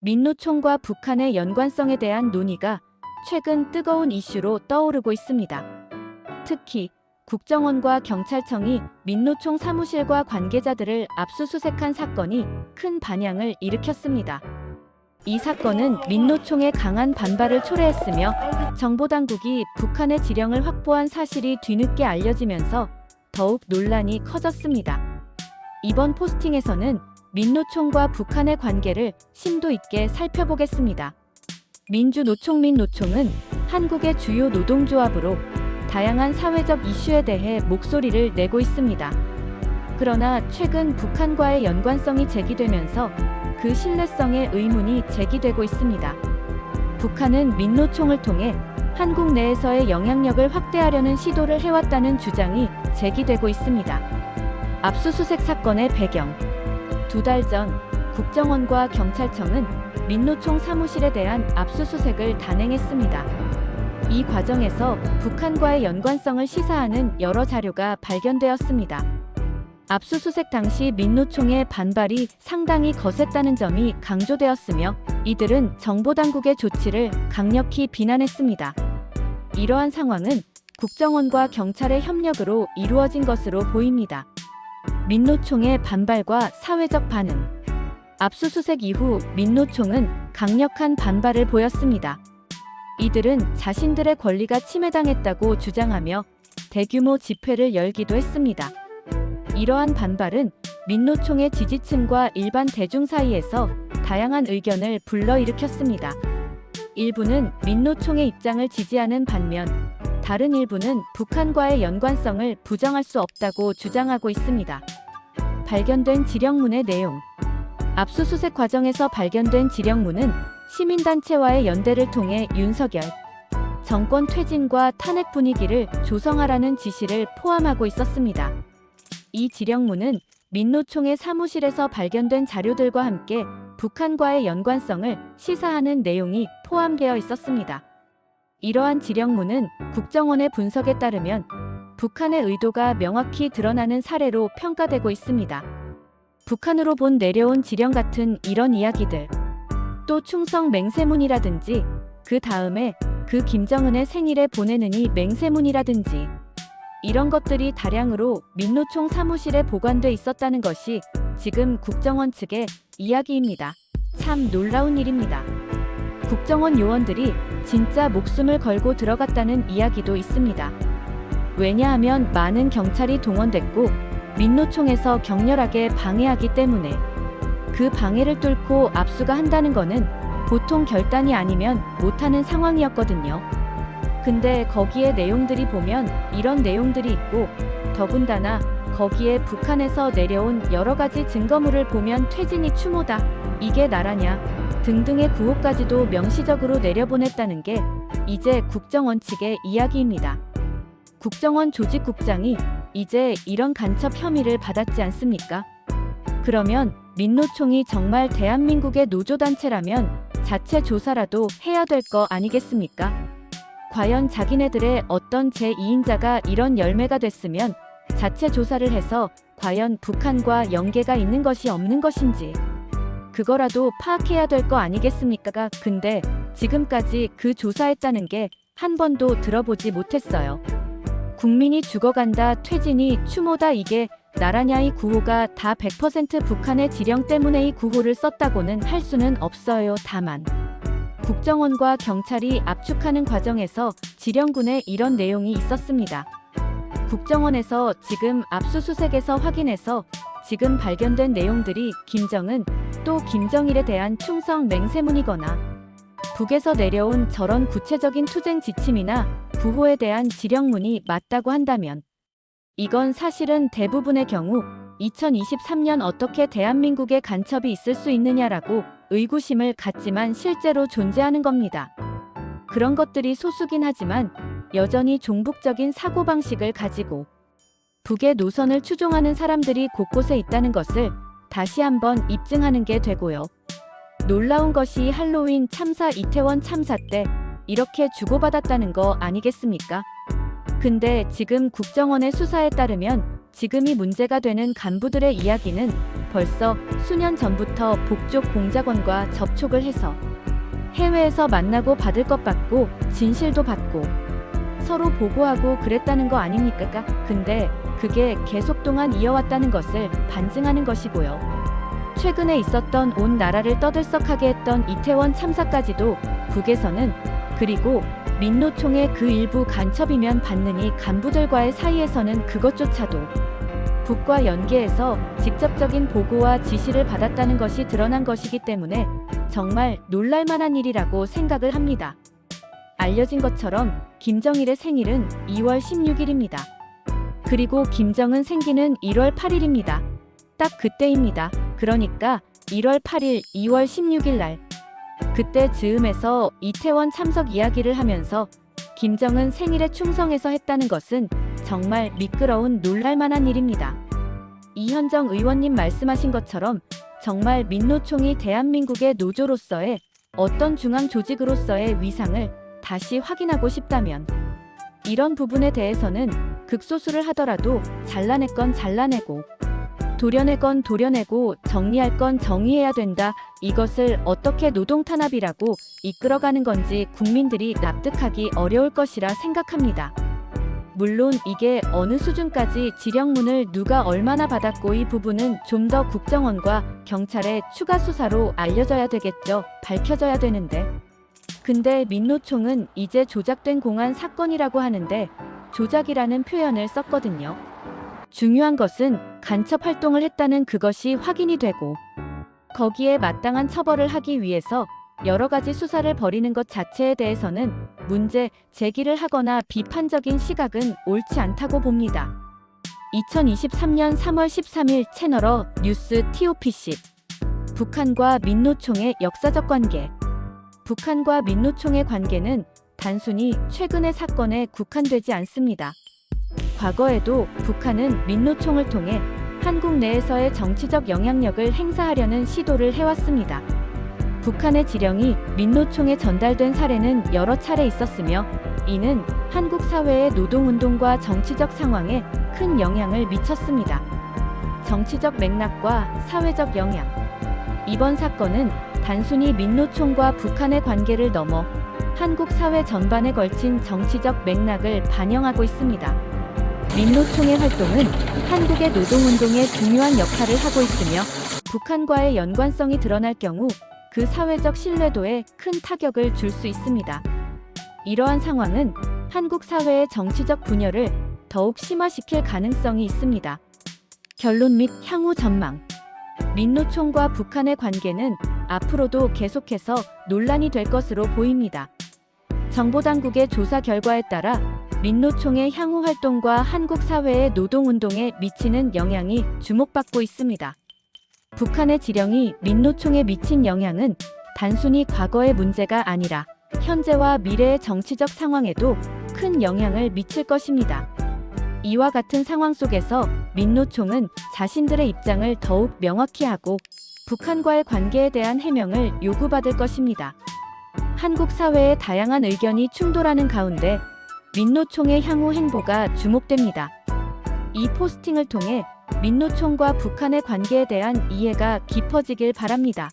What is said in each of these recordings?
민노총과 북한의 연관성에 대한 논의가 최근 뜨거운 이슈로 떠오르고 있습니다. 특히 국정원과 경찰청이 민노총 사무실과 관계자들을 압수수색한 사건이 큰 반향을 일으켰습니다. 이 사건은 민노총의 강한 반발을 초래했으며 정보당국이 북한의 지령을 확보한 사실이 뒤늦게 알려지면서 더욱 논란이 커졌습니다. 이번 포스팅에서는 민노총과 북한의 관계를 심도 있게 살펴보겠습니다. 민주노총 민노총은 한국의 주요 노동조합으로 다양한 사회적 이슈에 대해 목소리를 내고 있습니다. 그러나 최근 북한과의 연관성이 제기되면서 그 신뢰성에 의문이 제기되고 있습니다. 북한은 민노총을 통해 한국 내에서의 영향력을 확대하려는 시도를 해왔다는 주장이 제기되고 있습니다. 압수수색 사건의 배경. 2달 전 국정원과 경찰청은 민노총 사무실에 대한 압수수색을 단행했습니다. 이 과정에서 북한과의 연관성을 시사하는 여러 자료가 발견되었습니다. 압수수색 당시 민노총의 반발이 상당히 거셌다는 점이 강조되었으며 이들은 정보당국의 조치를 강력히 비난했습니다. 이러한 상황은 국정원과 경찰의 협력으로 이루어진 것으로 보입니다. 민노총의 반발과 사회적 반응. 압수수색 이후 민노총은 강력한 반발을 보였습니다. 이들은 자신들의 권리가 침해당했다고 주장하며 대규모 집회를 열기도 했습니다. 이러한 반발은 민노총의 지지층과 일반 대중 사이에서 다양한 의견을 불러일으켰습니다. 일부는 민노총의 입장을 지지하는 반면 다른 일부는 북한과의 연관성을 부정할 수 없다고 주장하고 있습니다. 발견된 지령문의 내용. 압수수색 과정에서 발견된 지령문은 시민단체와의 연대를 통해 윤석열 정권 퇴진과 탄핵 분위기를 조성하라는 지시를 포함하고 있었습니다. 이 지령문은 민노총의 사무실에서 발견된 자료들과 함께 북한과의 연관성을 시사하는 내용이 포함되어 있었습니다. 이러한 지령문은 국정원의 분석에 따르면 북한의 의도가 명확히 드러나는 사례로 평가되고 있습니다. 북한으로 본 내려온 지령 같은 이런 이야기들, 또 충성 맹세문이라든지 그 다음에 그 김정은의 생일에 보내느니 맹세문이라든지 이런 것들이 다량으로 민노총 사무실에 보관돼 있었다는 것이 지금 국정원 측의 이야기입니다. 참 놀라운 일입니다. 국정원 요원들이 진짜 목숨을 걸고 들어갔다는 이야기도 있습니다. 왜냐하면 많은 경찰이 동원됐고 민노총에서 격렬하게 방해하기 때문에 그 방해를 뚫고 압수가 한다는 거는 보통 결단이 아니면 못하는 상황이었거든요. 근데 거기에 내용들이 보면 이런 내용들이 있고 더군다나 거기에 북한에서 내려온 여러 가지 증거물을 보면 퇴진이 추모다, 이게 나라냐 등등의 구호까지도 명시적으로 내려보냈다는 게 이제 국정원 측의 이야기입니다. 국정원 조직국장이 이제 이런 간첩 혐의를 받았지 않습니까? 그러면 민노총이 정말 대한민국의 노조단체라면 자체 조사라도 해야 될 거 아니겠습니까? 과연 자기네들의 어떤 제2인자가 이런 열매가 됐으면 자체 조사를 해서 과연 북한과 연계가 있는 것이 없는 것인지 그거라도 파악해야 될 거 아니겠습니까? 근데 지금까지 그 조사했다는 게 한 번도 들어보지 못했어요. 국민이 죽어간다, 퇴진이 추모다, 이게 나라냐, 이 구호가 다 100% 북한의 지령 때문에 이 구호를 썼다고는 할 수는 없어요. 다만 국정원과 경찰이 압축하는 과정에서 지령군에 이런 내용이 있었습니다. 국정원에서 지금 압수수색에서 확인해서 지금 발견된 내용들이 김정은 또 김정일에 대한 충성 맹세문이거나 북에서 내려온 저런 구체적인 투쟁 지침이나 구호에 대한 지령문이 맞다고 한다면 이건 사실은 대부분의 경우 2023년 어떻게 대한민국에 간첩이 있을 수 있느냐라고 의구심을 갖지만 실제로 존재하는 겁니다. 그런 것들이 소수긴 하지만 여전히 종북적인 사고방식을 가지고 북의 노선을 추종하는 사람들이 곳곳에 있다는 것을 다시 한번 입증하는 게 되고요. 놀라운 것이 할로윈 참사, 이태원 참사 때 이렇게 주고받았다는 거 아니겠습니까? 근데 지금 국정원의 수사에 따르면 지금이 문제가 되는 간부들의 이야기는 벌써 수년 전부터 북쪽 공작원과 접촉을 해서 해외에서 만나고 받을 것 받고 진실도 받고 서로 보고하고 그랬다는 거 아닙니까? 근데 그게 계속 동안 이어왔다는 것을 반증하는 것이고요. 최근에 있었던 온 나라를 떠들썩하게 했던 이태원 참사까지도 북에서는, 그리고 민노총의 그 일부 간첩이면 받느니 간부들과의 사이에서는 그것조차도 북과 연계해서 직접적인 보고와 지시를 받았다는 것이 드러난 것이기 때문에 정말 놀랄만한 일이라고 생각을 합니다. 알려진 것처럼 김정일의 생일은 2월 16일입니다. 그리고 김정은 생기는 1월 8일입니다. 딱 그때입니다. 그러니까 1월 8일, 2월 16일 날. 그때 즈음에서 이태원 참석 이야기를 하면서 김정은 생일에 충성해서 했다는 것은 정말 미끄러운 놀랄만한 일입니다. 이현정 의원님 말씀하신 것처럼 정말 민노총이 대한민국의 노조로서의 어떤 중앙 조직으로서의 위상을 다시 확인하고 싶다면 이런 부분에 대해서는 극소수를 하더라도 잘라낼 건 잘라내고 도려낼 건 도려내고 정리할 건 정리해야 된다. 이것을 어떻게 노동탄압이라고 이끌어가는 건지 국민들이 납득하기 어려울 것이라 생각합니다. 물론 이게 어느 수준까지 지령문을 누가 얼마나 받았고 이 부분은 좀 더 국정원과 경찰의 추가 수사로 알려져야 되겠죠. 밝혀져야 되는데. 근데 민노총은 이제 조작된 공안 사건이라고 하는데 조작이라는 표현을 썼거든요. 중요한 것은 간첩 활동을 했다는 그것이 확인이 되고 거기에 마땅한 처벌을 하기 위해서 여러 가지 수사를 벌이는 것 자체에 대해서는 문제 제기를 하거나 비판적인 시각은 옳지 않다고 봅니다. 2023년 3월 13일 채널어 뉴스 TOPC 북한과 민노총의 역사적 관계. 북한과 민노총의 관계는 단순히 최근의 사건에 국한되지 않습니다. 과거에도 북한은 민노총을 통해 한국 내에서의 정치적 영향력을 행사하려는 시도를 해왔습니다. 북한의 지령이 민노총에 전달된 사례는 여러 차례 있었으며 이는 한국 사회의 노동운동과 정치적 상황에 큰 영향을 미쳤습니다. 정치적 맥락과 사회적 영향. 이번 사건은 단순히 민노총과 북한의 관계를 넘어 한국 사회 전반에 걸친 정치적 맥락을 반영하고 있습니다. 민노총의 활동은 한국의 노동운동에 중요한 역할을 하고 있으며 북한과의 연관성이 드러날 경우 그 사회적 신뢰도에 큰 타격을 줄 수 있습니다. 이러한 상황은 한국 사회의 정치적 분열을 더욱 심화시킬 가능성이 있습니다. 결론 및 향후 전망. 민노총과 북한의 관계는 앞으로도 계속해서 논란이 될 것으로 보입니다. 정보당국의 조사 결과에 따라 민노총의 향후 활동과 한국 사회의 노동운동에 미치는 영향이 주목받고 있습니다. 북한의 지령이 민노총에 미친 영향은 단순히 과거의 문제가 아니라 현재와 미래의 정치적 상황에도 큰 영향을 미칠 것입니다. 이와 같은 상황 속에서 민노총은 자신들의 입장을 더욱 명확히 하고 북한과의 관계에 대한 해명을 요구받을 것입니다. 한국 사회의 다양한 의견이 충돌하는 가운데 민노총의 향후 행보가 주목됩니다. 이 포스팅을 통해 민노총과 북한의 관계에 대한 이해가 깊어지길 바랍니다.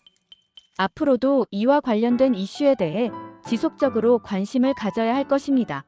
앞으로도 이와 관련된 이슈에 대해 지속적으로 관심을 가져야 할 것입니다.